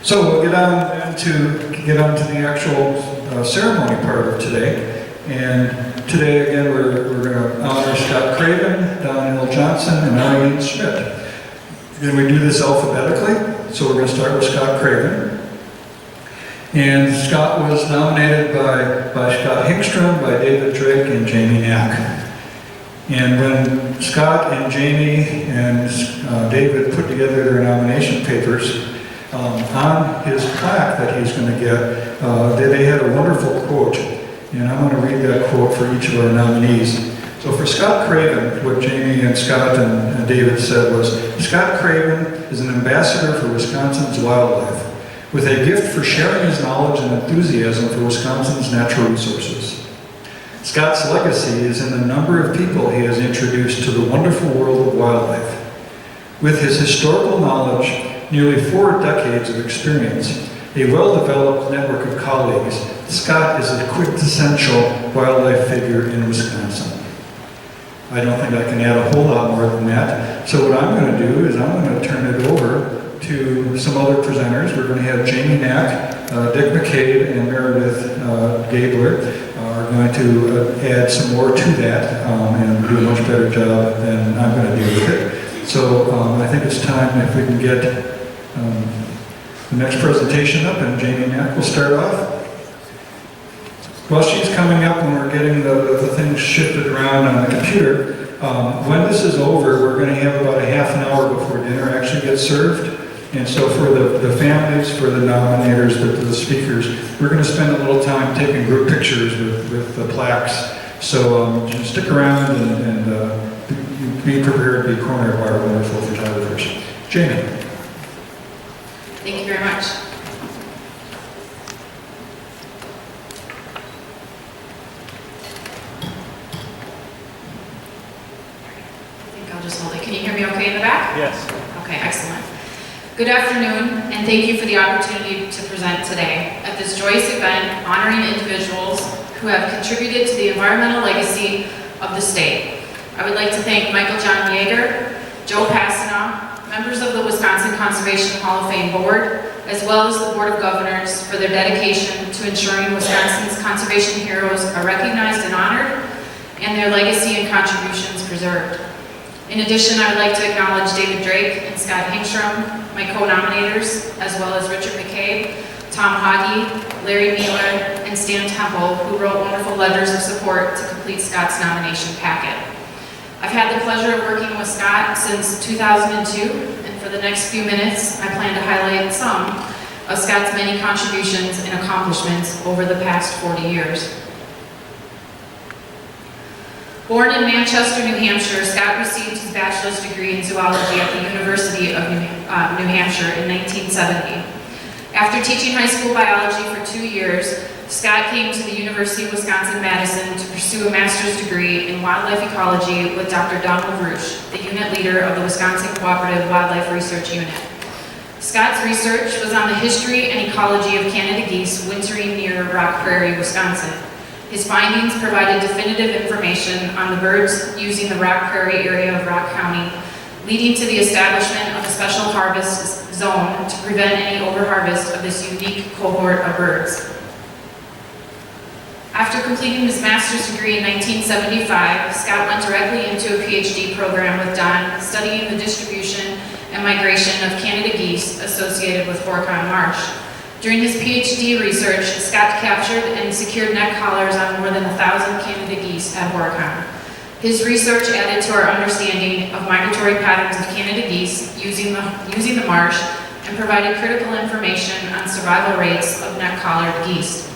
So we'll get on to the actual ceremony part of today. And today, again, we're going to honor Scott Craven, Don L. Johnson, and Eileen Schmidt. Then we do this alphabetically. So we're going to start with Scott Craven. And Scott was nominated by Scott Hinkstrom, by David Drake, and Jamie Knack. And when Scott and Jamie and David put together their nomination papers, on his plaque that he's going to get, they had a wonderful quote. And I'm going to read that quote for each of our nominees. So for Scott Craven, what Jamie and Scott and David said was, Scott Craven is an ambassador for Wisconsin's wildlife, with a gift for sharing his knowledge and enthusiasm for Wisconsin's natural resources. Scott's legacy is in the number of people he has introduced to the wonderful world of wildlife. With his historical knowledge, nearly 4 decades of experience, a well-developed network of colleagues, Scott is a quintessential wildlife figure in Wisconsin. I don't think I can add a whole lot more than that. So what I'm going to do is I'm going to turn it over to some other presenters. We're going to have Jamie Knack, Dick McCabe, and Meredith Gabler are going to add some more to that and do a much better job than I'm going to do with it. So I think it's time if we can get the next presentation up, and Jamie Knack will start off. While she's coming up and we're getting the things shifted around on the computer, when this is over, we're going to have about a half an hour before dinner actually gets served. And so for the families, for the nominators, the speakers, we're going to spend a little time taking group pictures with the plaques. So just stick around and be prepared to be cornered by our wonderful photographers. Jamie. Thank you very much. I'll just hold it. Can you hear me okay in the back? Yes. Okay, excellent. Good afternoon, and thank you for the opportunity to present today at this joyous event honoring individuals who have contributed to the environmental legacy of the state. I would like to thank Michael John Yeager, Joe Passanoff, members of the Wisconsin Conservation Hall of Fame Board, as well as the Board of Governors for their dedication to ensuring Wisconsin's conservation heroes are recognized and honored, and their legacy and contributions preserved. In addition, I would like to acknowledge David Drake and Scott Hinkstrom, my co-nominators, as well as Richard McCabe, Tom Hoggy, Larry Mueller, and Stan Temple, who wrote wonderful letters of support to complete Scott's nomination packet. I've had the pleasure of working with Scott since 2002, and for the next few minutes, I plan to highlight some of Scott's many contributions and accomplishments over the past 40 years. Born in Manchester, New Hampshire, Scott received his bachelor's degree in zoology at the University of New Hampshire in 1970. After teaching high school biology for 2 years, Scott came to the University of Wisconsin-Madison to pursue a master's degree in wildlife ecology with Dr. Donald Ruch, the unit leader of the Wisconsin Cooperative Wildlife Research Unit. Scott's research was on the history and ecology of Canada geese wintering near Rock Prairie, Wisconsin. His findings provided definitive information on the birds using the Rock Prairie area of Rock County, leading to the establishment of a special harvest zone to prevent any overharvest of this unique cohort of birds. After completing his master's degree in 1975, Scott went directly into a PhD program with Don, studying the distribution and migration of Canada geese associated with Horicon Marsh. During his PhD research, Scott captured and secured neck collars on more than 1,000 Canada geese at Horicon. His research added to our understanding of migratory patterns of Canada geese using the marsh and provided critical information on survival rates of neck-collared geese.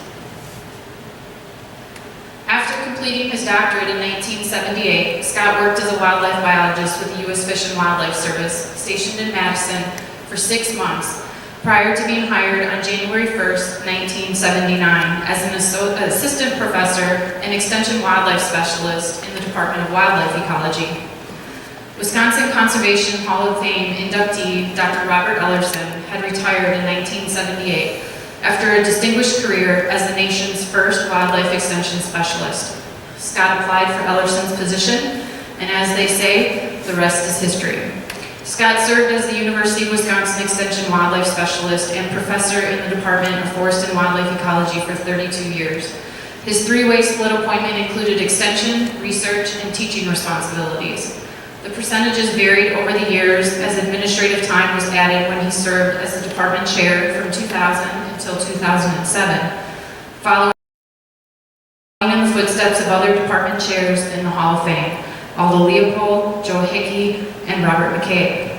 After completing his doctorate in 1978, Scott worked as a wildlife biologist with the U.S. Fish and Wildlife Service, stationed in Madison, for 6 months, prior to being hired on January 1st, 1979, as an assistant professor and extension wildlife specialist in the Department of Wildlife Ecology. Wisconsin Conservation Hall of Fame inductee Dr. Robert Ellerson had retired in 1978 after a distinguished career as the nation's first wildlife extension specialist. Scott applied for Ellerson's position, and as they say, the rest is history. Scott served as the University of Wisconsin Extension Wildlife Specialist and Professor in the Department of Forest and Wildlife Ecology for 32 years. His three-way split appointment included extension, research, and teaching responsibilities. The percentages varied over the years as administrative time was added when he served as the department chair from 2000 until 2007, following in the footsteps of other department chairs in the Hall of Fame, Aldo Leopold, Joe Hickey, and Robert McCabe.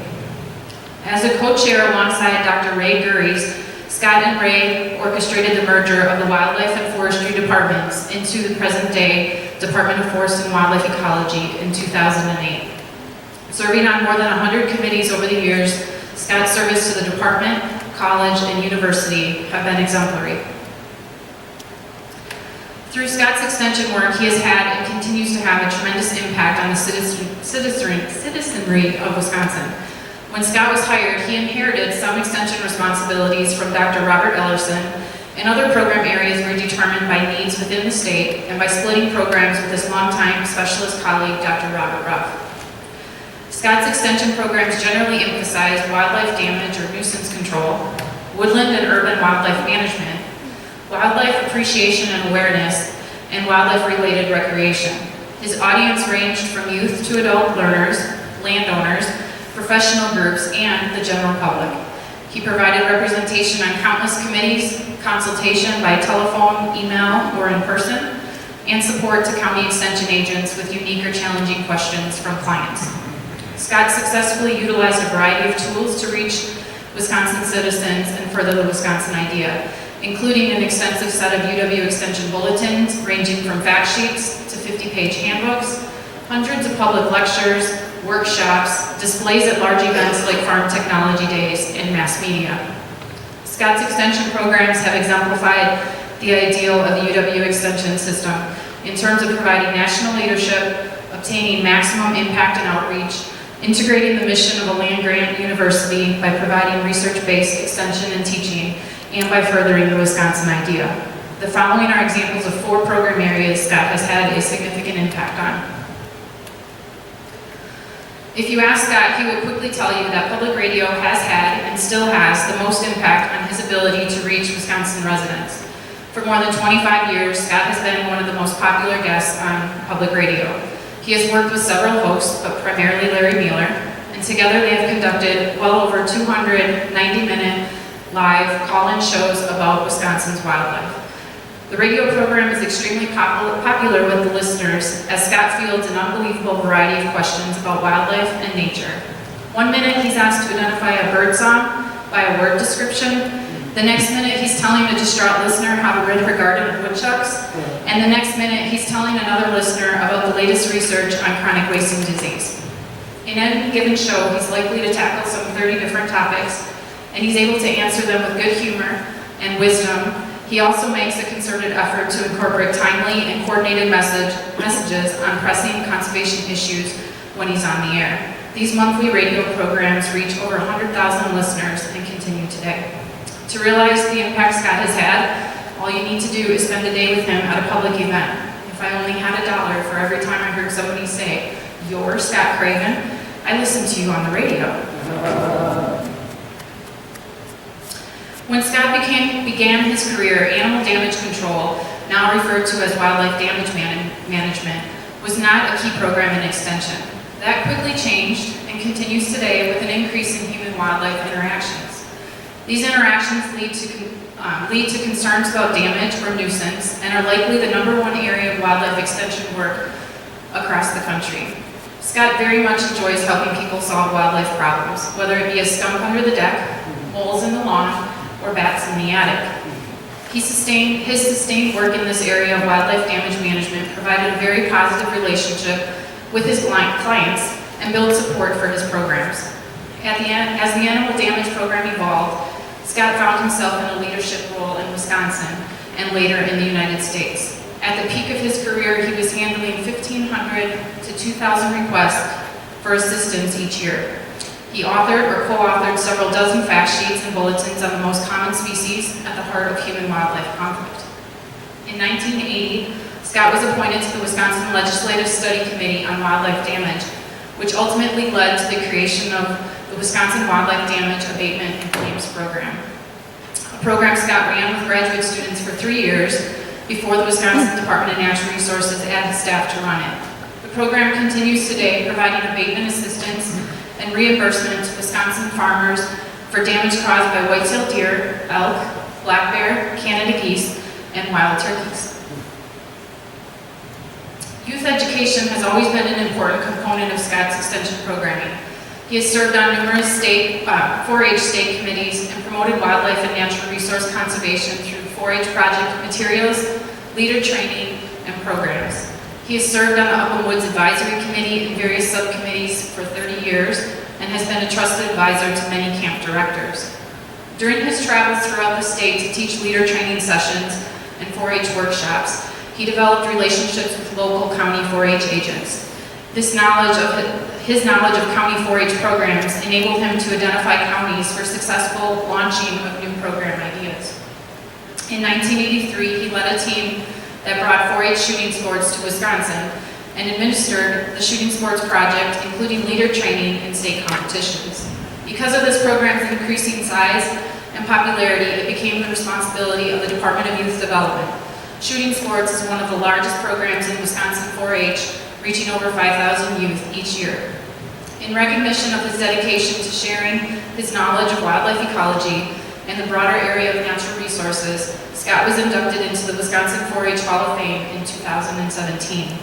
As a co-chair alongside Dr. Ray Gurries, Scott and Ray orchestrated the merger of the Wildlife and Forestry departments into the present-day Department of Forest and Wildlife Ecology in 2008. Serving on more than 100 committees over the years, Scott's service to the department, college, and university have been exemplary. Through Scott's extension work, he has had and continues to have a tremendous impact on the citizenry of Wisconsin. When Scott was hired, he inherited some extension responsibilities from Dr. Robert Ellerson, and other program areas were determined by needs within the state and by splitting programs with his longtime specialist colleague, Dr. Robert Ruff. Scott's extension programs generally emphasized wildlife damage or nuisance control, woodland and urban wildlife management, wildlife appreciation and awareness, and wildlife-related recreation. His audience ranged from youth to adult learners, landowners, professional groups, and the general public. He provided representation on countless committees, consultation by telephone, email, or in person, and support to county extension agents with unique or challenging questions from clients. Scott successfully utilized a variety of tools to reach Wisconsin citizens and further the Wisconsin idea, including an extensive set of UW Extension bulletins ranging from fact sheets to 50-page handbooks, hundreds of public lectures, workshops, displays at large events like Farm Technology Days, and mass media. Scott's extension programs have exemplified the ideal of the UW Extension system in terms of providing national leadership, obtaining maximum impact and outreach, integrating the mission of a land-grant university by providing research-based extension and teaching, and by furthering the Wisconsin idea. The following are examples of 4 program areas Scott has had a significant impact on. If you ask Scott, he will quickly tell you that public radio has had and still has the most impact on his ability to reach Wisconsin residents. For more than 25 years, Scott has been one of the most popular guests on public radio. He has worked with several hosts, but primarily Larry Mueller, and together they have conducted well over 200 90-minute live call-in shows about Wisconsin's wildlife. The radio program is extremely popular with the listeners as Scott fields an unbelievable variety of questions about wildlife and nature. One minute he's asked to identify a bird song by a word description. The next minute he's telling a distraught listener how to rid her garden of woodchucks. And the next minute he's telling another listener about the latest research on chronic wasting disease. In any given show, he's likely to tackle some 30 different topics, and he's able to answer them with good humor and wisdom. He also makes a concerted effort to incorporate timely and coordinated messages on pressing conservation issues when he's on the air. These monthly radio programs reach over 100,000 listeners and continue today. To realize the impact Scott has had, all you need to do is spend a day with him at a public event. If I only had $1 for every time I heard somebody say, "You're Scott Craven," I listened to you on the radio. When Scott began his career, animal damage control, now referred to as wildlife damage management, was not a key program in extension. That quickly changed and continues today with an increase in human-wildlife interactions. These interactions lead to concerns about damage or nuisance and are likely the #1 area of wildlife extension work across the country. Scott very much enjoys helping people solve wildlife problems, whether it be a skunk under the deck, moles in the lawn, or bats in the attic. His sustained work in this area of wildlife damage management provided a very positive relationship with his clients and built support for his programs. As the animal damage program evolved, Scott found himself in a leadership role in Wisconsin and later in the United States. At the peak of his career, he was handling 1,500 to 2,000 requests for assistance each year. He authored or co-authored several dozen fact sheets and bulletins on the most common species at the heart of human-wildlife conflict. In 1980, Scott was appointed to the Wisconsin Legislative Study Committee on Wildlife Damage, which ultimately led to the creation of the Wisconsin Wildlife Damage Abatement and Claims Program. A program Scott ran with graduate students for 3 years before the Wisconsin Department of Natural Resources added staff to run it. The program continues today, providing abatement assistance and reimbursement to Wisconsin farmers for damage caused by white-tailed deer, elk, black bear, Canada geese, and wild turkeys. Youth education has always been an important component of Scott's extension programming. He has served on numerous 4-H state committees and promoted wildlife and natural resource conservation through 4-H project materials, leader training, and programs. He has served on the Upland Woods Advisory Committee and various subcommittees for 30 years and has been a trusted advisor to many camp directors. During his travels throughout the state to teach leader training sessions and 4-H workshops, he developed relationships with local county 4-H agents. His knowledge of county 4-H programs enabled him to identify counties for successful launching of new program ideas. In 1983, he led a team that brought 4-H shooting sports to Wisconsin and administered the shooting sports project, including leader training and state competitions. Because of this program's increasing size and popularity, it became the responsibility of the Department of Youth Development. Shooting sports is one of the largest programs in Wisconsin 4-H, reaching over 5,000 youth each year. In recognition of his dedication to sharing his knowledge of wildlife ecology and the broader area of natural resources, Scott was inducted into the Wisconsin 4-H Hall of Fame in 2017.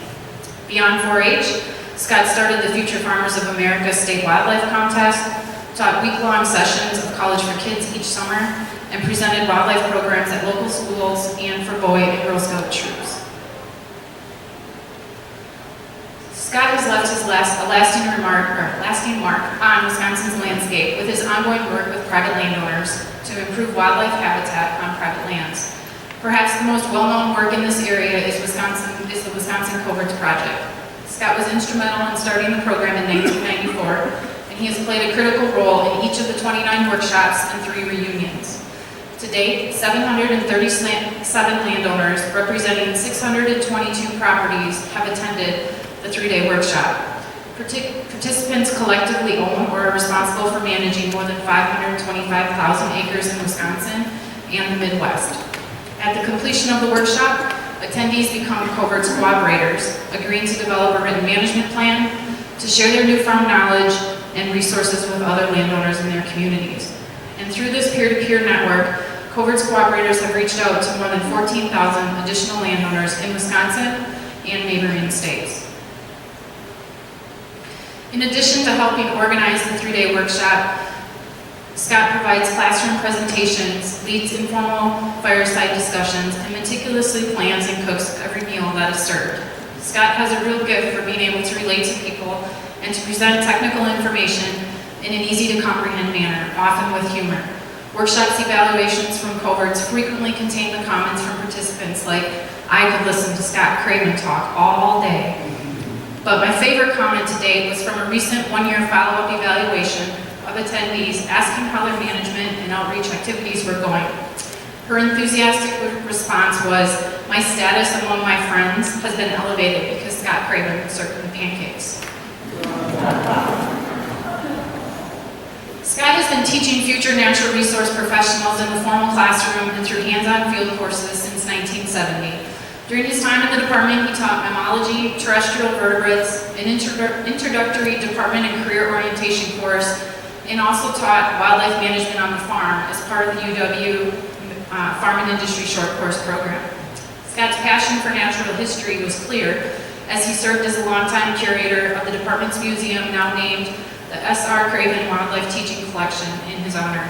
Beyond 4-H, Scott started the Future Farmers of America State Wildlife Contest, taught week-long sessions of College for Kids each summer, and presented wildlife programs at local schools and for Boy and Girl Scout troops. Scott has left a lasting mark on Wisconsin's landscape with his ongoing work with private landowners to improve wildlife habitat on private lands. Perhaps the most well-known work in this area is the Wisconsin Coverts Project. Scott was instrumental in starting the program in 1994, and he has played a critical role in each of the 29 workshops and 3 reunions. To date, 737 landowners representing 622 properties have attended the 3-day workshop. Participants collectively own or are responsible for managing more than 525,000 acres in Wisconsin and the Midwest. At the completion of the workshop, attendees become Coverts cooperators, agreeing to develop a written management plan to share their newfound knowledge and resources with other landowners in their communities. And through this peer-to-peer network, Coverts cooperators have reached out to more than 14,000 additional landowners in Wisconsin and neighboring states. In addition to helping organize the 3-day workshop, Scott provides classroom presentations, leads informal fireside discussions, and meticulously plans and cooks every meal that is served. Scott has a real gift for being able to relate to people and to present technical information in an easy-to-comprehend manner, often with humor. Workshops evaluations from Coverts frequently contain the comments from participants like, "I could listen to Scott Craven talk all day." But my favorite comment to date was from a recent 1-year follow-up evaluation of attendees asking how their management and outreach activities were going. Her enthusiastic response was, "My status among my friends has been elevated because Scott Craven served me pancakes." Scott has been teaching future natural resource professionals in the formal classroom and through hands-on field courses since 1970. During his time in the department, he taught mammalogy, terrestrial vertebrates, an introductory department and career orientation course, and also taught wildlife management on the farm as part of the UW Farm and Industry Short Course Program. Scott's passion for natural history was clear as he served as a longtime curator of the department's museum, now named the S.R. Craven Wildlife Teaching Collection in his honor.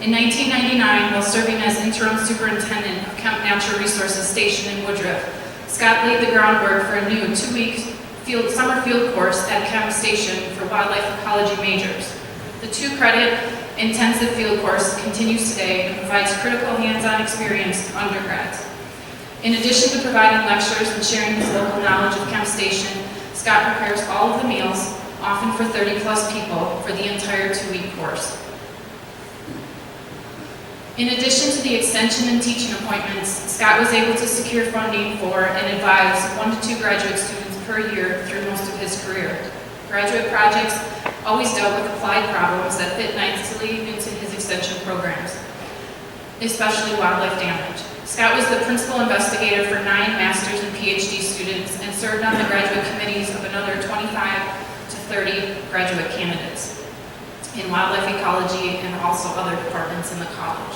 In 1999, while serving as interim superintendent of Kemp Natural Resources Station in Woodruff, Scott laid the groundwork for a new 2-week summer field course at Kemp Station for wildlife ecology majors. The 2-credit intensive field course continues today and provides critical hands-on experience to undergrads. In addition to providing lectures and sharing his local knowledge of Kemp Station, Scott prepares all of the meals, often for 30-plus people, for the entire 2-week course. In addition to the extension and teaching appointments, Scott was able to secure funding for and advise 1 to 2 graduate students per year through most of his career. Graduate projects always dealt with applied problems that fit nicely into his extension programs, especially wildlife damage. Scott was the principal investigator for 9 master's and PhD students and served on the graduate committees of another 25 to 30 graduate candidates in wildlife ecology and also other departments in the college.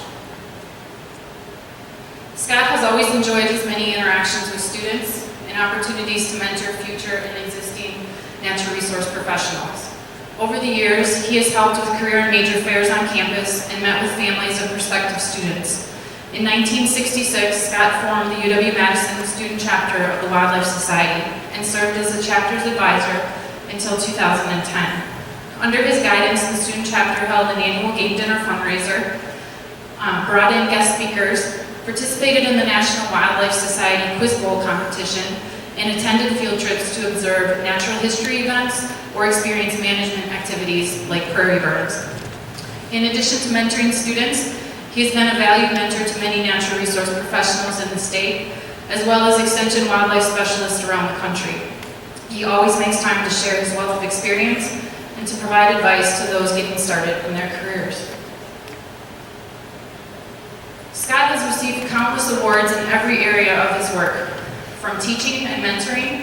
Scott has always enjoyed his many interactions with students and opportunities to mentor future and existing natural resource professionals. Over the years, he has helped with career and major fairs on campus and met with families of prospective students. In 1966, Scott formed the UW-Madison student chapter of the Wildlife Society and served as the chapter's advisor until 2010. Under his guidance, the student chapter held an annual game dinner fundraiser, brought in guest speakers, participated in the National Wildlife Society Quiz Bowl competition, and attended field trips to observe natural history events or experience management activities like prairie burns. In addition to mentoring students, he has been a valued mentor to many natural resource professionals in the state, as well as extension wildlife specialists around the country. He always makes time to share his wealth of experience and to provide advice to those getting started in their careers. Scott has received countless awards in every area of his work, from teaching and mentoring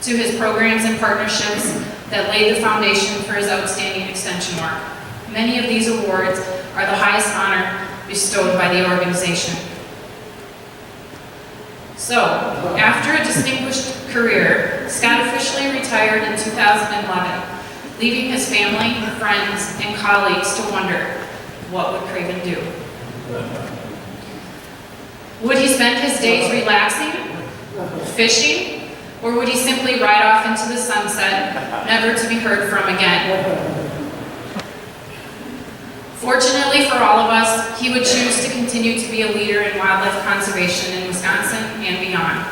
to his programs and partnerships that laid the foundation for his outstanding extension work. Many of these awards are the highest honor bestowed by the organization. So, after a distinguished career, Scott officially retired in 2011, leaving his family, friends, and colleagues to wonder, what would Craven do? Would he spend his days relaxing, fishing, or would he simply ride off into the sunset, never to be heard from again? Fortunately for all of us, he would choose to continue to be a leader in wildlife conservation in Wisconsin and beyond.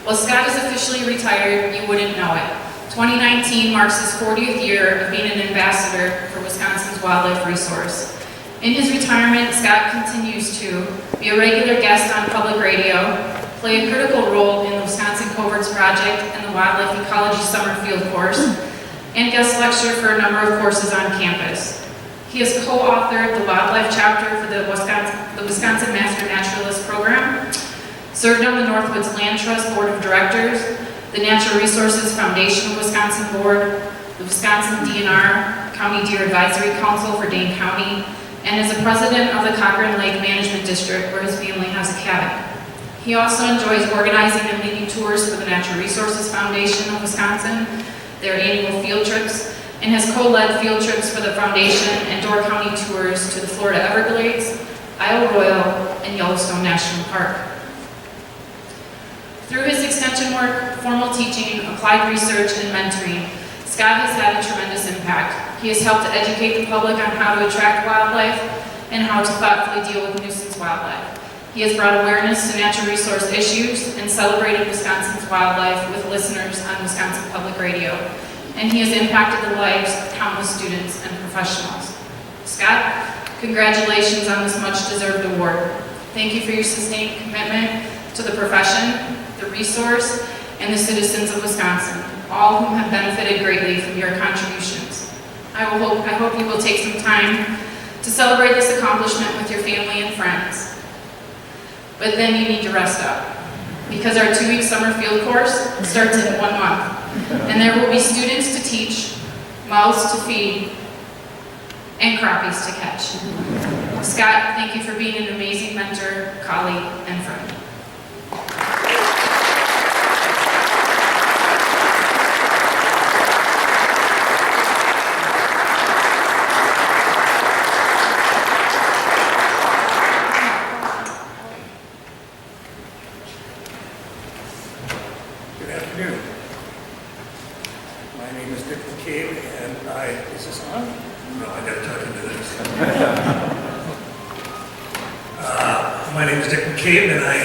While Scott is officially retired, you wouldn't know it. 2019 marks his 40th year of being an ambassador for Wisconsin's wildlife resource. In his retirement, Scott continues to be a regular guest on public radio, play a critical role in the Wisconsin Coverts Project and the Wildlife Ecology Summer Field Course, and guest lecture for a number of courses on campus. He has co-authored the wildlife chapter for the Wisconsin Master Naturalist Program, served on the Northwoods Land Trust Board of Directors, the Natural Resources Foundation of Wisconsin Board, the Wisconsin DNR County Deer Advisory Council for Dane County, and is the president of the Cochrane Lake Management District, where his family has a cabin. He also enjoys organizing and leading tours for the Natural Resources Foundation of Wisconsin, their annual field trips, and has co-led field trips for the foundation and Door County tours to the Florida Everglades, Isle Royale, and Yellowstone National Park. Through his extension work, formal teaching, applied research, and mentoring, Scott has had a tremendous impact. He has helped to educate the public on how to attract wildlife and how to thoughtfully deal with nuisance wildlife. He has brought awareness to natural resource issues and celebrated Wisconsin's wildlife with listeners on Wisconsin Public Radio. And he has impacted the lives of countless students and professionals. Scott, congratulations on this much-deserved award. Thank you for your sustained commitment to the profession, the resource, and the citizens of Wisconsin, all whom have benefited greatly from your contributions. I hope you will take some time to celebrate this accomplishment with your family and friends. But then you need to rest up, because our 2-week summer field course starts in 1 month. And there will be students to teach, mouths to feed, and crappies to catch. Scott, thank you for being an amazing mentor, colleague, and friend. Craven and I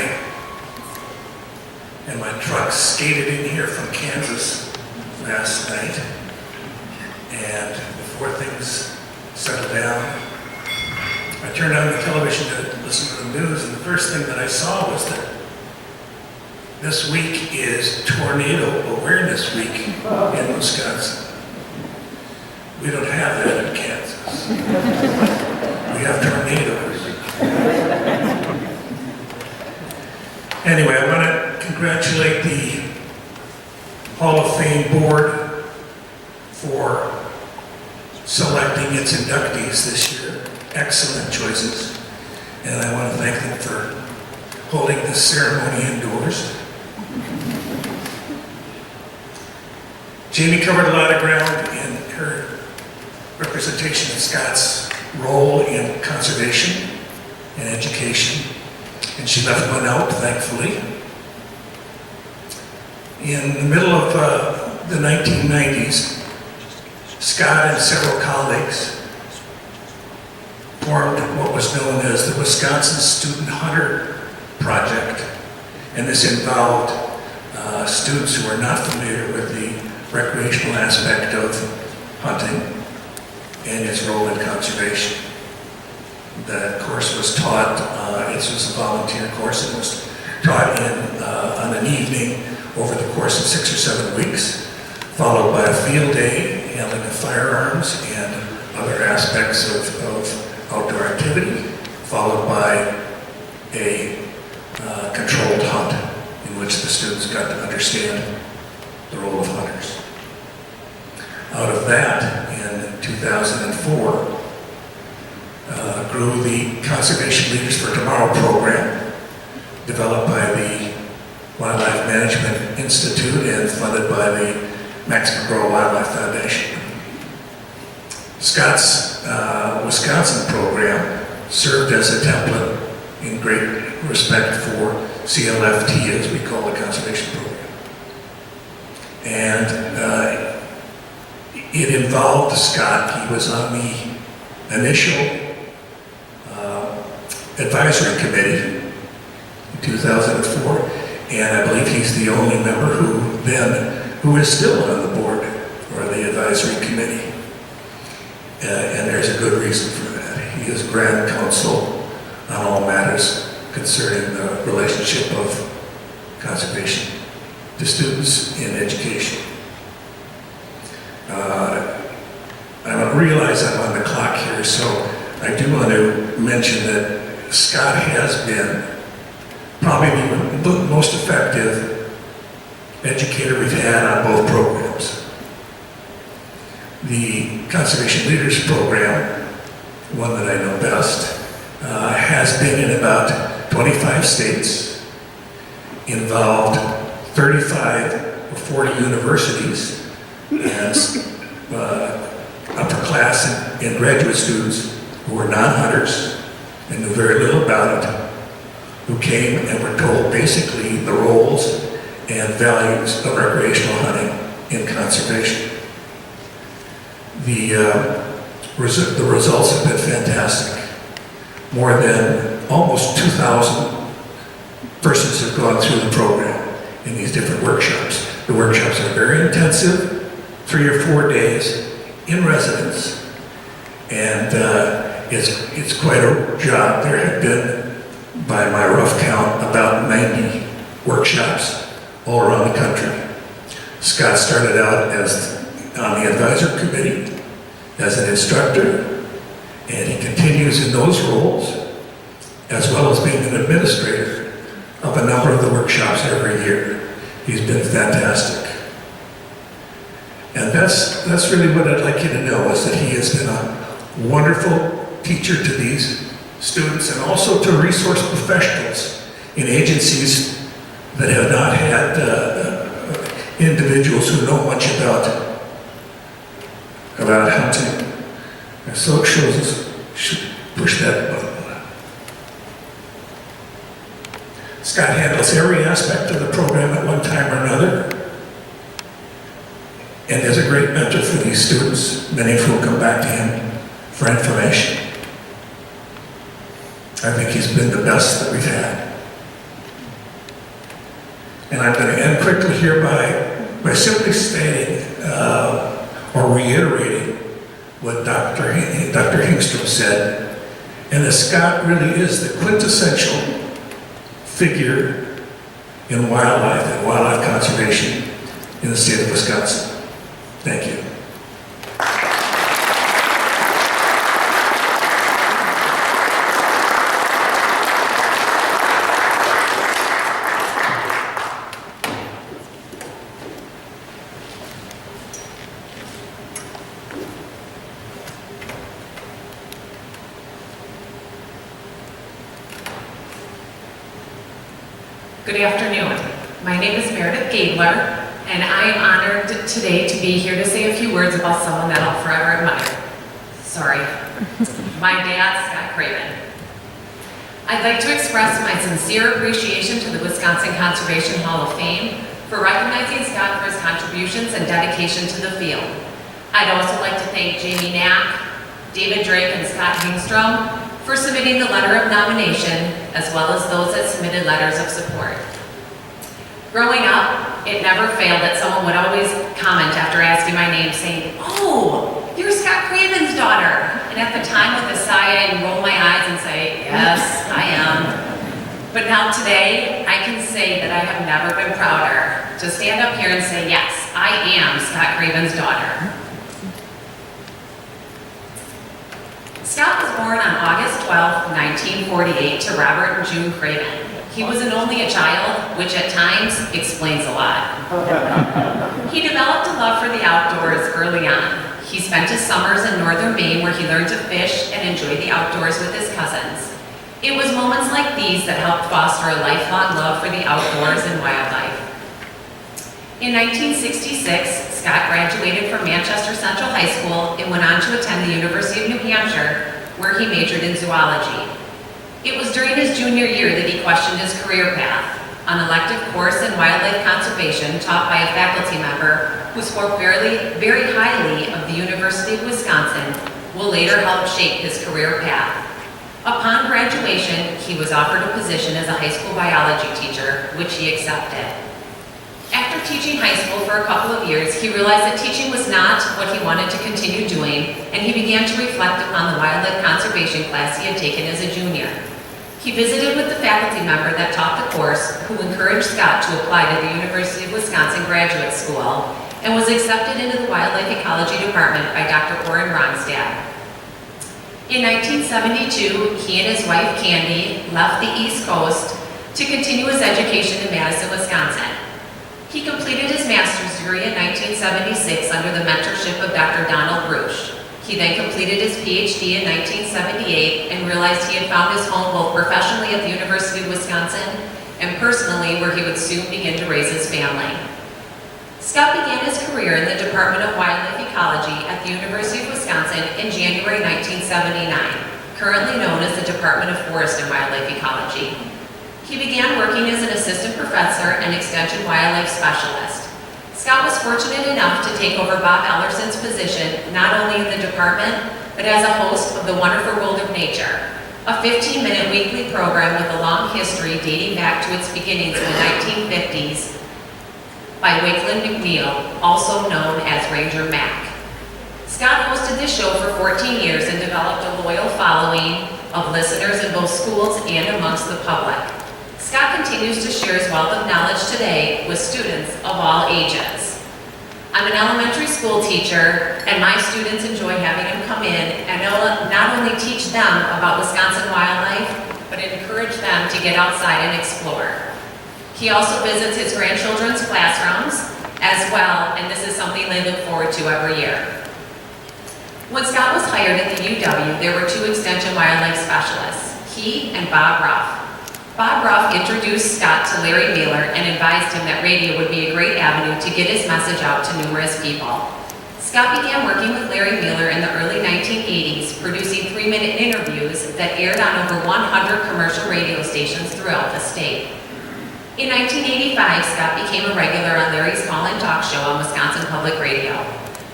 and my truck skated in here from Kansas last night, and before things settled down, I turned on the television to listen to the news, and the first thing that I saw was that this week is Tornado Awareness Week in Wisconsin. We don't have that in Kansas. We have tornadoes. Anyway, I want to congratulate the Hall of Fame Board for selecting its inductees this year. Excellent choices. And I want to thank them for holding this ceremony indoors. Jamie covered a lot of ground in her representation of Scott's role in conservation and education, and she left one out, thankfully. In the middle of the 1990s, Scott and several colleagues formed what was known as the Wisconsin Student Hunter Project, and this involved students who are not familiar with the recreational aspect of hunting and its role in conservation. The course was taught, it was a volunteer course, it was taught on an evening over the course of 6 or 7 weeks, followed by a field day, handling of firearms and other aspects of outdoor activity, followed by a controlled hunt in which the students got to understand the role of hunters. Out of that, in 2004, grew the Conservation Leaders for Tomorrow program, developed by the Wildlife Management Institute and funded by the Max McGraw Wildlife Foundation. Scott's Wisconsin program served as a template in great respect for CLFT, as we call the conservation program. And it involved Scott. He was on the initial advisory committee in 2004, and I believe he's the only member who is still on the board or the advisory committee. And there's a good reason for that. He is grand counsel on all matters concerning the relationship of conservation to students in education. I realize I'm on the clock here, so I do want to mention that Scott has been probably the most effective educator we've had on both programs. The Conservation Leaders Program, one that I know best, has been in about 25 states, involved 35 or 40 universities, and upper class and graduate students who were non-hunters and knew very little about it, who came and were told basically the roles and values of recreational hunting in conservation. The results have been fantastic. More than almost 2,000 persons have gone through the program in these different workshops. The workshops are very intensive, 3 or 4 days in residence, and it's quite a job. There have been, by my rough count, about 90 workshops all around the country. Scott started out as on the advisor committee as an instructor, and he continues in those roles, as well as being an administrator of a number of the workshops every year. He's been fantastic. And that's really what I'd like you to know, is that he has been a wonderful teacher to these students and also to resource professionals in agencies that have not had individuals who know much about hunting. And so it shows us, should push that button. Scott handles every aspect of the program at one time or another, and is a great mentor for these students, many of whom come back to him for information. I think he's been the best that we've had. And I'm going to end quickly here by simply stating or reiterating what Dr. Hingstrom said, and that Scott really is the quintessential figure in wildlife and wildlife conservation in the state of Wisconsin. Thank you. Good afternoon. My name is Meredith Gabler, and I am honored today to be here to say a few words about someone that I'll forever admire. Sorry. My dad, Scott Craven. I'd like to express my sincere appreciation to the Wisconsin Conservation Hall of Fame for recognizing Scott for his contributions and dedication to the field. I'd also like to thank Jamie Knack, David Drake, and Scott Hingstrom for submitting the letter of nomination, as well as those that submitted letters of support. Growing up, it never failed that someone would always comment after asking my name saying, "Oh, you're Scott Craven's daughter." And at the time with a sigh, I'd roll my eyes and say, "Yes, I am." But now today, I can say that I have never been prouder to stand up here and say, yes, I am Scott Craven's daughter. Scott was born on August 12, 1948 to Robert and June Craven. He was an only child, which at times explains a lot. He developed a love for the outdoors early on. He spent his summers in northern Maine where he learned to fish and enjoy the outdoors with his cousins. It was moments like these that helped foster a lifelong love for the outdoors and wildlife. In 1966, Scott graduated from Manchester Central High School and went on to attend the University of New Hampshire, where he majored in zoology. It was during his junior year that he questioned his career path. An elective course in wildlife conservation taught by a faculty member who spoke very highly of the University of Wisconsin will later help shape his career path. Upon graduation, he was offered a position as a high school biology teacher, which he accepted. After teaching high school for a couple of years, he realized that teaching was not what he wanted to continue doing, and he began to reflect upon the wildlife conservation class he had taken as a junior. He visited with the faculty member that taught the course, who encouraged Scott to apply to the University of Wisconsin Graduate School, and was accepted into the Wildlife Ecology Department by Dr. Orrin Ronstadt. In 1972, he and his wife Candy left the East Coast to continue his education in Madison, Wisconsin. He completed his master's degree in 1976 under the mentorship of Dr. Donald Bruch. He then completed his PhD in 1978 and realized he had found his home both professionally at the University of Wisconsin and personally where he would soon begin to raise his family. Scott began his career in the Department of Wildlife Ecology at the University of Wisconsin in January 1979, currently known as the Department of Forest and Wildlife Ecology. He began working as an assistant professor and extension wildlife specialist. Scott was fortunate enough to take over Bob Ellerson's position not only in the department, but as a host of The Wonderful World of Nature, a 15-minute weekly program with a long history dating back to its beginnings in the 1950s, by Wakeland McNeil, also known as Ranger Mac. Scott hosted this show for 14 years and developed a loyal following of listeners in both schools and amongst the public. Scott continues to share his wealth of knowledge today with students of all ages. I'm an elementary school teacher, and my students enjoy having him come in and not only teach them about Wisconsin wildlife, but encourage them to get outside and explore. He also visits his grandchildren's classrooms as well, and this is something they look forward to every year. When Scott was hired at the UW, there were 2 extension wildlife specialists, he and Bob Ruff. Bob Ruff introduced Scott to Larry Mailer and advised him that radio would be a great avenue to get his message out to numerous people. Scott began working with Larry Mailer in the early 1980s, producing 3-minute interviews that aired on over 100 commercial radio stations throughout the state. In 1985, Scott became a regular on Larry's Call-In Talk show on Wisconsin Public Radio.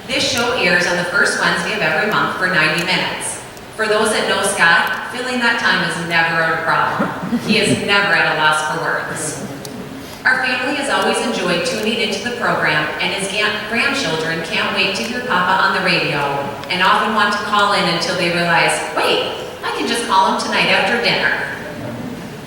This show airs on the first Wednesday of every month for 90 minutes. For those that know Scott, filling that time is never a problem. He is never at a loss for words. Our family has always enjoyed tuning into the program, and his grandchildren can't wait to hear Papa on the radio and often want to call in until they realize, wait, I can just call him tonight after dinner.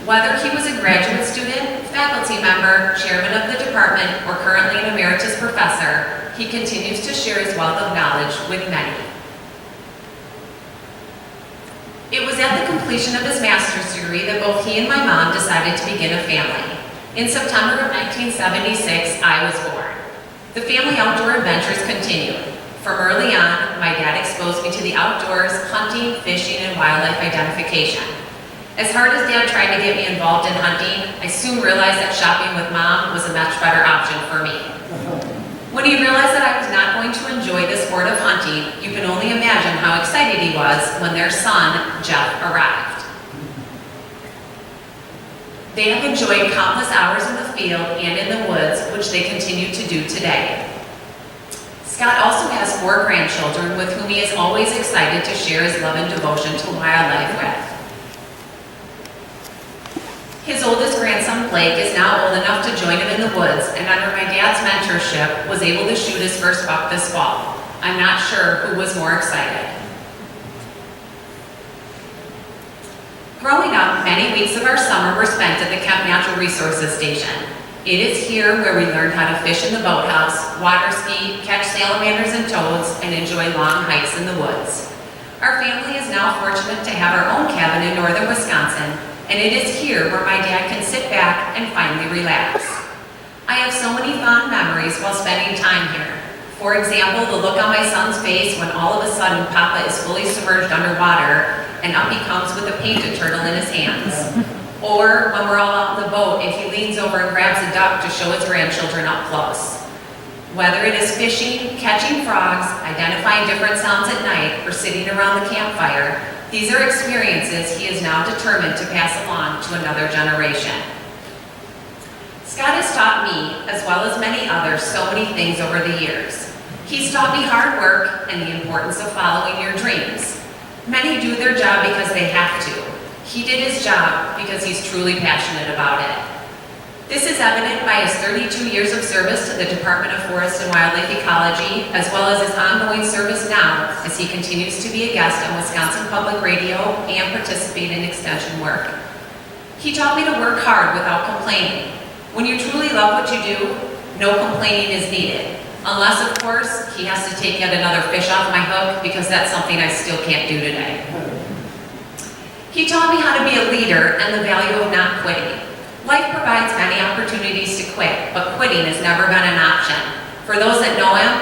Whether he was a graduate student, faculty member, chairman of the department, or currently an emeritus professor, he continues to share his wealth of knowledge with many. It was at the completion of his master's degree that both he and my mom decided to begin a family. In September of 1976, I was born. The family outdoor adventures continued. From early on, my dad exposed me to the outdoors, hunting, fishing, and wildlife identification. As hard as Dad tried to get me involved in hunting, I soon realized that shopping with Mom was a much better option for me. When he realized that I was not going to enjoy the sport of hunting, you can only imagine how excited he was when their son, Jeff, arrived. They have enjoyed countless hours in the field and in the woods, which they continue to do today. Scott also has 4 grandchildren with whom he is always excited to share his love and devotion to wildlife with. His oldest grandson, Blake, is now old enough to join him in the woods, and under my dad's mentorship, was able to shoot his first buck this fall. I'm not sure who was more excited. Growing up, many weeks of our summer were spent at the Kemp Natural Resources Station. It is here where we learned how to fish in the boathouse, water ski, catch salamanders and toads, and enjoy long hikes in the woods. Our family is now fortunate to have our own cabin in northern Wisconsin, and it is here where my dad can sit back and finally relax. I have so many fond memories while spending time here. For example, the look on my son's face when all of a sudden Papa is fully submerged underwater and up he comes with a painted turtle in his hands. Or when we're all out in the boat and he leans over and grabs a duck to show his grandchildren up close. Whether it is fishing, catching frogs, identifying different sounds at night, or sitting around the campfire, these are experiences he is now determined to pass along to another generation. Scott has taught me, as well as many others, so many things over the years. He's taught me hard work and the importance of following your dreams. Many do their job because they have to. He did his job because he's truly passionate about it. This is evident by his 32 years of service to the Department of Forest and Wildlife Ecology, as well as his ongoing service now as he continues to be a guest on Wisconsin Public Radio and participate in extension work. He taught me to work hard without complaining. When you truly love what you do, no complaining is needed. Unless, of course, he has to take yet another fish off my hook, because that's something I still can't do today. He taught me how to be a leader and the value of not quitting. Life provides many opportunities to quit, but quitting has never been an option. For those that know him,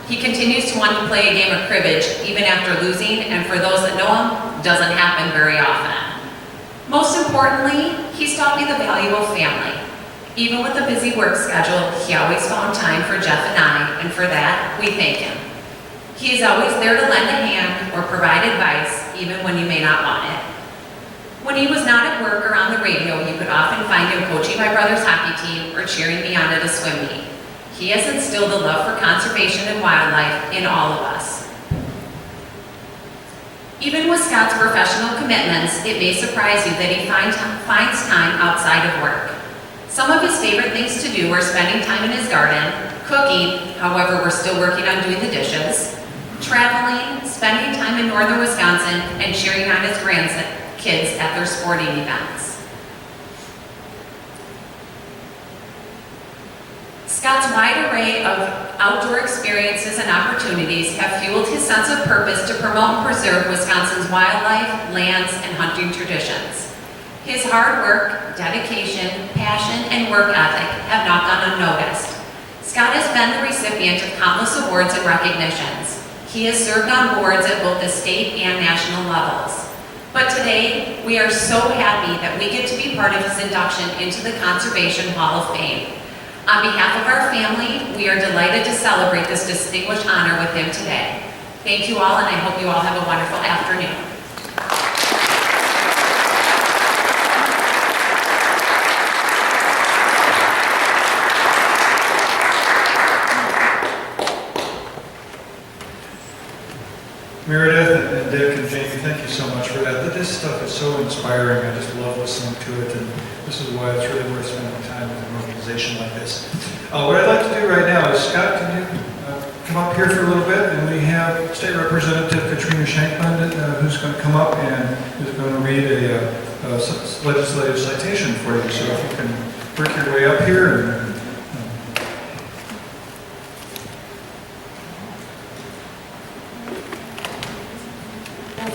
he continues to want to play a game of cribbage even after losing, and for those that know him, doesn't happen very often. Most importantly, he's taught me the value of family. Even with a busy work schedule, he always found time for Jeff and I, and for that, we thank him. He is always there to lend a hand or provide advice, even when you may not want it. When he was not at work or on the radio, you could often find him coaching my brother's hockey team or cheering me on at a swim meet. He has instilled a love for conservation and wildlife in all of us. Even with Scott's professional commitments, it may surprise you that he finds time outside of work. Some of his favorite things to do are spending time in his garden, cooking, however we're still working on doing the dishes, traveling, spending time in northern Wisconsin, and cheering on his kids at their sporting events. Scott's wide array of outdoor experiences and opportunities have fueled his sense of purpose to promote and preserve Wisconsin's wildlife, lands, and hunting traditions. His hard work, dedication, passion, and work ethic have not gone unnoticed. Scott has been the recipient of countless awards and recognitions. He has served on boards at both the state and national levels. But today, we are so happy that we get to be part of his induction into the Conservation Hall of Fame. On behalf of our family, we are delighted to celebrate this distinguished honor with him today. Thank you all, and I hope you all have a wonderful afternoon. Meredith and Dick and Jamie, thank you so much for that. This stuff is so inspiring. I just love listening to it, and this is why it's really worth spending time with an organization like this. What I'd like to do right now is, Scott, can you come up here for a little bit? And we have State Representative Katrina Shankland, who's going to come up and who's going to read a legislative citation for you. So if you can work your way up here. And,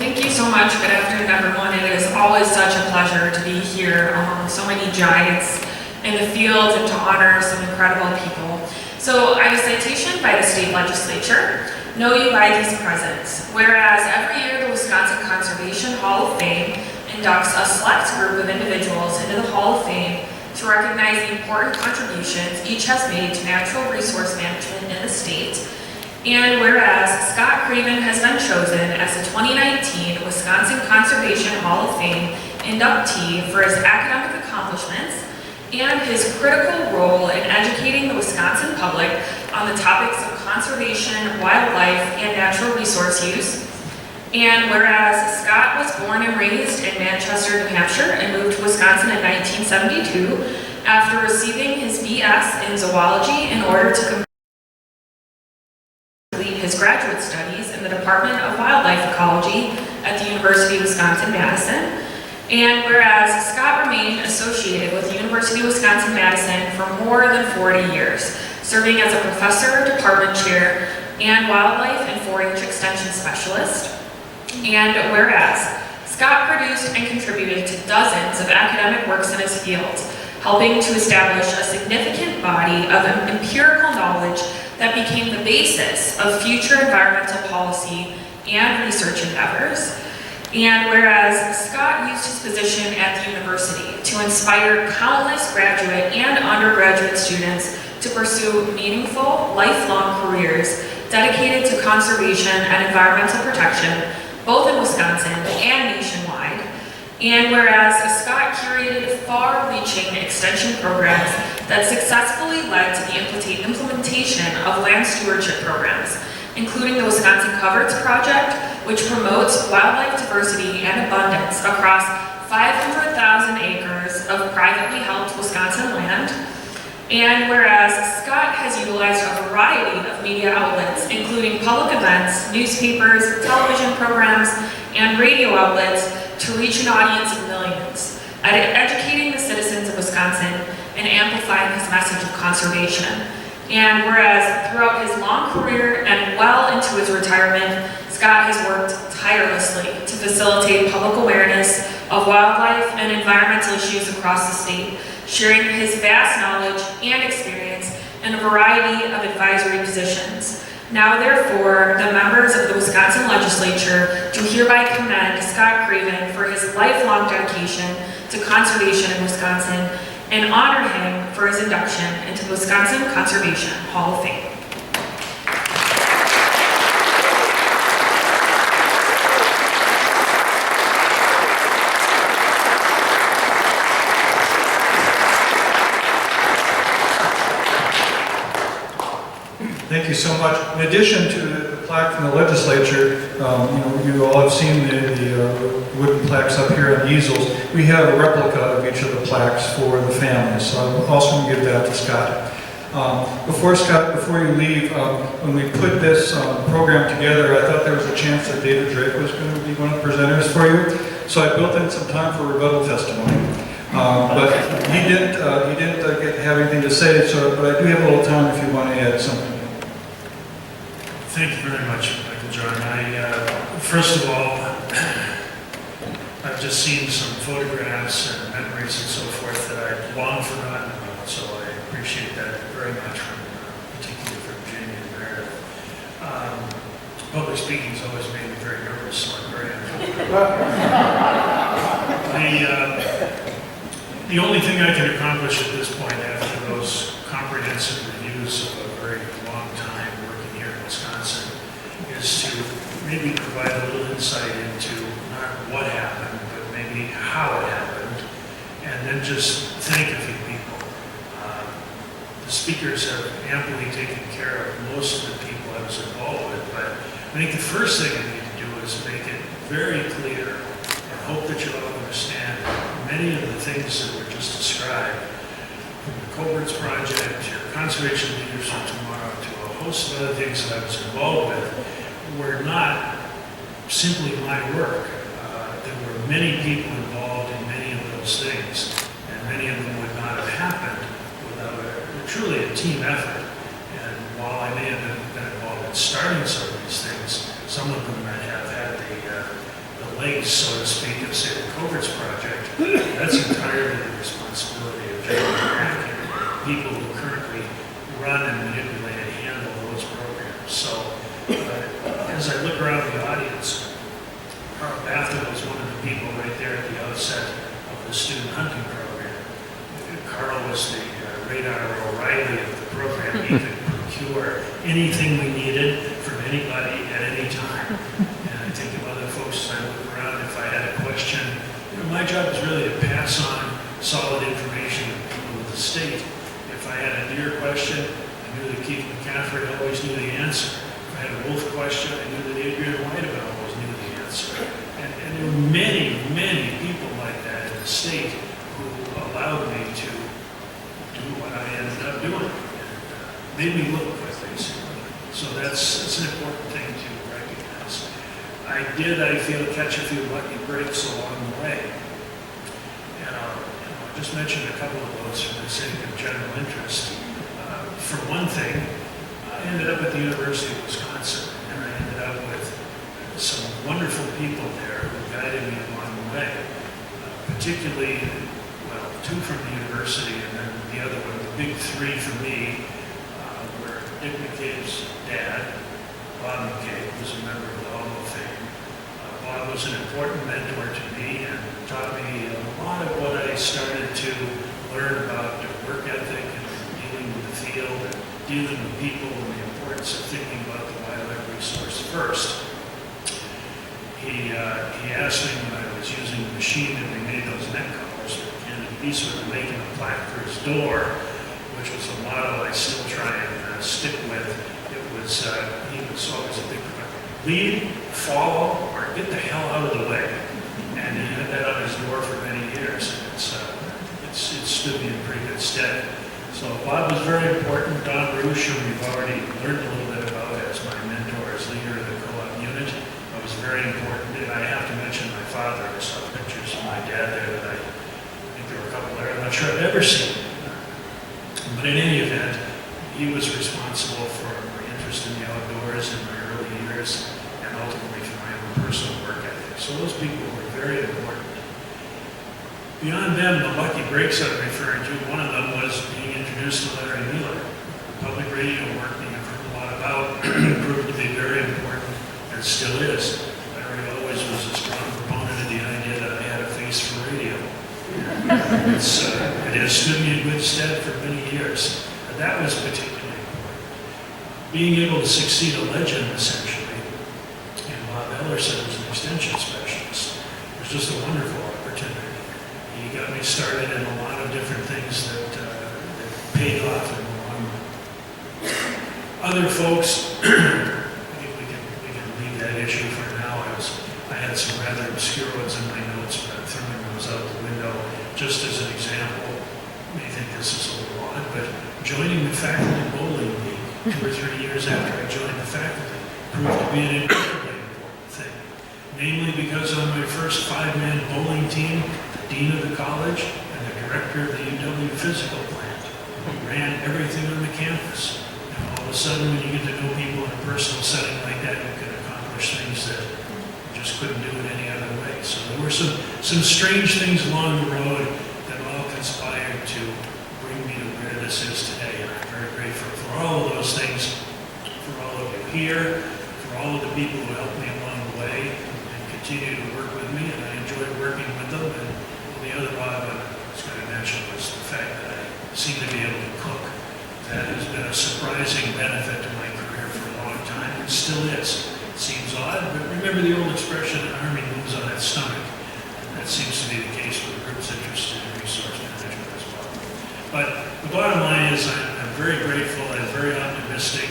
Thank you so much. Good afternoon, everyone. It is always such a pleasure to be here among so many giants in the field and to honor some incredible people. So I have a citation by the state legislature. Know you by these presents. Whereas every year the Wisconsin Conservation Hall of Fame inducts a select group of individuals into the Hall of Fame to recognize the important contributions each has made to natural resource management in the state. And whereas Scott Craven has been chosen as the 2019 Wisconsin Conservation Hall of Fame inductee for his academic accomplishments and his critical role in educating the Wisconsin public on the topics of conservation, wildlife, and natural resource use. And whereas Scott was born and raised in Manchester, New Hampshire, and moved to Wisconsin in 1972 after receiving his BS in zoology in order to complete his graduate studies in the Department of Wildlife Ecology at the University of Wisconsin-Madison. And whereas Scott remained associated with the University of Wisconsin-Madison for more than 40 years, serving as a professor, department chair, and wildlife and 4-H extension specialist. And whereas Scott produced and contributed to dozens of academic works in his field, helping to establish a significant body of empirical knowledge that became the basis of future environmental policy and research endeavors. And whereas Scott used his position at the university to inspire countless graduate and undergraduate students to pursue meaningful, lifelong careers dedicated to conservation and environmental protection, both in Wisconsin and nationwide. And whereas Scott curated far-reaching extension programs that successfully led to the implementation of land stewardship programs, including the Wisconsin Coverts Project, which promotes wildlife diversity and abundance across 500,000 acres of privately held Wisconsin land. And whereas Scott has utilized a variety of media outlets, including public events, newspapers, television programs, and radio outlets to reach an audience of millions, educating the citizens of Wisconsin and amplifying his message of conservation. And whereas throughout his long career and well into his retirement, Scott has worked tirelessly to facilitate public awareness of wildlife and environmental issues across the state, sharing his vast knowledge and experience in a variety of advisory positions. Now, therefore, the members of the Wisconsin Legislature do hereby commend Scott Craven for his lifelong dedication to conservation in Wisconsin and honor him for his induction into the Wisconsin Conservation Hall of Fame. Thank you so much. In addition to the plaque from the legislature, you all have seen the wooden plaques up here on the easels. We have a replica of each of the plaques for the families, so I'm also going to give that to Scott. Scott, before you leave, when we put this program together, I thought there was a chance that David Drake was going to be one of the presenters for you, so I built in some time for rebuttal testimony. But he didn't have anything to say, but I do have a little time if you want to add something. Thank you very much, Michael John. First of all, I've just seen some photographs and memories and so forth that I'd long forgotten about, so I appreciate that very much, particularly from Jamie and Meredith. Public speaking's always made me very nervous, so I'm very happy. The only thing I can accomplish at this point after those comprehensive reviews of a very long time working here in Wisconsin is to maybe provide a little insight into not what happened, but maybe how it happened, and then just thank a few people. The speakers have amply taken care of most of the people I was involved with, but I think the first thing I need to do is make it very clear, and hope that you all understand many of the things that were just described, from the Coverts Project, your Conservation Leaders for Tomorrow, to a host of other things that I was involved with, were not simply my work. There were many people involved in many of those things, and many of them would not have happened without truly a team effort. And while I may have been involved in starting some of these things, some of them might have had the legs, so to speak, of, say, the Coverts Project. That's entirely the responsibility of people who currently run and manipulate and handle those programs. So as I look around the audience, Carl Bathel was one of the people right there at the student hunting program. Carl was the radar O'Reilly of the program. He could procure anything we needed from anybody at any time. And I think of other folks as I look around, if I had a question, my job is really to pass on solid information to people of the state. If I had a deer question, I knew that Keith McCaffrey always knew the answer. If I had a wolf question, I knew that Adrian Whiteman always knew the answer. And there were many, many people like that in the state who allowed me to do what I ended up doing. And made me look good, basically. So that's an important thing to recognize. I feel, catch a few lucky breaks along the way. And I'll just mention a couple of those for the sake of general interest. For one thing, I ended up at the University of Wisconsin, and I ended up with some wonderful people there who guided me along the way. Particularly, well, two from the university, and then the other one, the big three for me, were Dick McCabe's dad, Bob McCabe, who's a member of the Hall of Fame. Bob was an important mentor to me and taught me a lot of what I started to learn about work ethic and dealing with the field and dealing with people and the importance of thinking about the wildlife resource first. He asked me when I was using the machine that we made those neck collars for Canada Geese with, making a plaque for his door, which was a motto I still try and stick with. It was, he was always a big lead, follow, or get the hell out of the way. And he had that on his door for many years. And it stood me in pretty good stead. So Bob was very important. Don Roosh, who we've already learned a little bit about as my mentor, as leader of the co-op unit, was very important. And I have to mention my father. I saw pictures of my dad there that I think there were a couple there I'm not sure I've ever seen. But in any event, he was responsible for my interest in the outdoors in my early years, and ultimately for my own personal work ethic. So those people were very important. Beyond them, the lucky breaks I'm referring to, one of them was being introduced to Larry Wheeler. Public radio work that you've heard a lot about proved to be very important, and still is. Larry always was a strong proponent of the idea that I had a face for radio. It has stood me in good stead for many years. But that was particularly important. Being able to succeed a legend, essentially, and Bob Ellerson was an extension specialist. It was just a wonderful opportunity. He got me started in a lot of different things that paid off in the long run. Other folks, I think we can leave that issue for now. I had some rather obscure ones in my notes, but I'm throwing those out the window just as an example. You may think this is a little odd, but joining the faculty bowling league 2 or 3 years after I joined the faculty proved to be an incredibly important thing. Namely because on my first 5-man bowling team, the dean of the college and the director of the UW physical plant ran everything on the campus. And all of a sudden, when you get to know people in a personal setting like that, you can accomplish things that you just couldn't do it any other way. So there were some strange things along the road that all conspired to bring me to where this is today. And I'm very grateful for all of those things, for all of you here, for all of the people who helped me along the way and continue to work with me. And I enjoyed working with them. And the other Bob I was going to mention was the fact that I seem to be able to cook. That has been a surprising benefit to my career for a long time. It still is. It seems odd, but remember the old expression, an army moves on its stomach. And that seems to be the case with groups interested in resource management as well. But the bottom line is I'm very grateful and very optimistic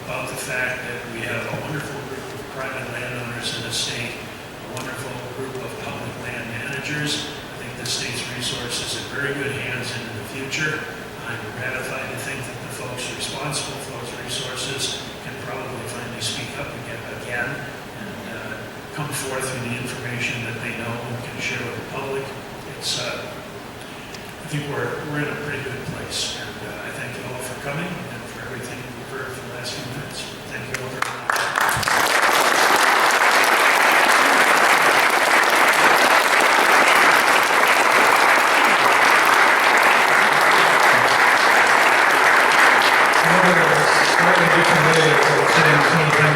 about the fact that we have a wonderful group of private landowners in the state, a wonderful group of public land managers. I think the state's resources in very good hands into the future. I'm gratified to think that the folks responsible for those resources can probably finally speak up again and come forth with the information that they know and can share with the public. I think we're in a pretty good place, and I thank you all for coming and for everything we've heard for the last few minutes. Thank you all very much.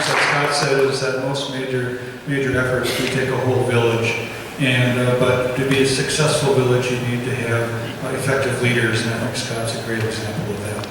Scott said is that most major efforts do take a whole village, But to be a successful village, you need to have effective leaders, and I think Scott's a great example of that.